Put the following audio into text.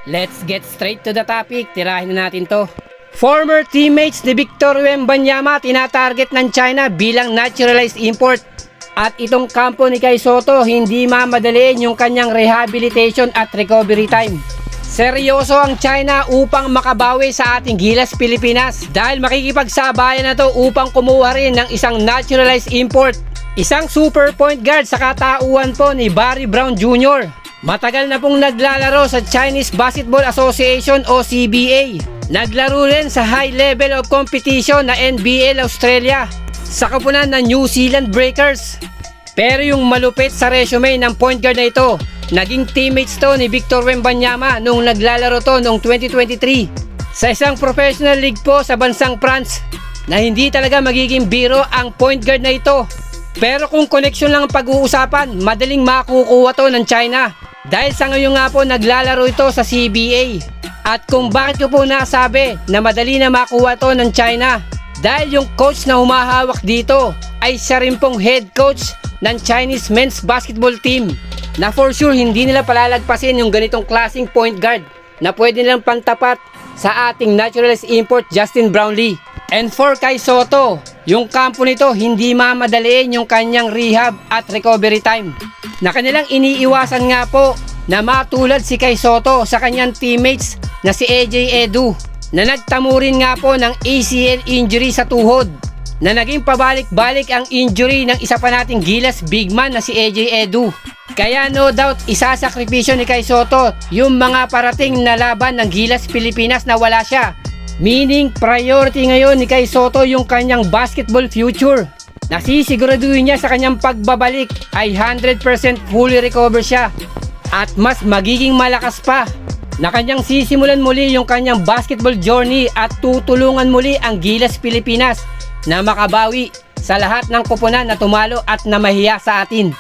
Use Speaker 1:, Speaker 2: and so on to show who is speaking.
Speaker 1: Let's get straight to the topic. Tirahin na natin to. Former teammates ni Victor Wembanyama tinatarget ng China bilang naturalized import. At itong kampo ni Kai Sotto hindi mamadaliin yung kanyang rehabilitation at recovery time. Seryoso ang China upang makabawi sa ating Gilas Pilipinas dahil makikipagsabayan na to upang kumuha rin ng isang naturalized import. Isang super point guard sa katauhan po ni Barry Brown Jr. Matagal na pong naglalaro sa Chinese Basketball Association o CBA. Naglaro rin sa high level of competition na NBL Australia sa koponan ng New Zealand Breakers. Pero yung malupit sa resume ng point guard na ito, naging teammates to ni Victor Wembanyama nung naglalaro to noong 2023 sa isang professional league po sa bansang France na hindi talaga magiging biro ang point guard na ito. Pero kung connection lang ang pag-uusapan, madaling makukuha to ng China dahil sa ngayon nga po naglalaro ito sa CBA. At kung bakit ko po nasabi na madali na makuha to ng China, dahil yung coach na humahawak dito ay siya rin pong head coach ng Chinese men's basketball team na for sure hindi nila palalagpasin yung ganitong klaseng point guard na pwede nilang pantapat sa ating naturalized import Justin Brownlee. And for Kai Sotto, yung kampo nito hindi mamadaliin yung kanyang rehab at recovery time na kanilang iniiwasan nga po na matulad si Kai Sotto sa kanyang teammates na si AJ Edu na nagtamo rin nga po ng ACL injury sa tuhod na naging pabalik-balik ang injury ng isa pa nating Gilas big man na si AJ Edu. Kaya no doubt isasakripisyo ni Kai Sotto yung mga parating na laban ng Gilas Pilipinas na wala siya. Meaning priority ngayon ni Kai Sotto yung kanyang basketball future. Nasisiguraduhin niya sa kanyang pagbabalik ay 100% fully recover siya at mas magiging malakas pa na kanyang sisimulan muli yung kanyang basketball journey at tutulungan muli ang Gilas Pilipinas na makabawi sa lahat ng koponan na tumalo at namahiya sa atin.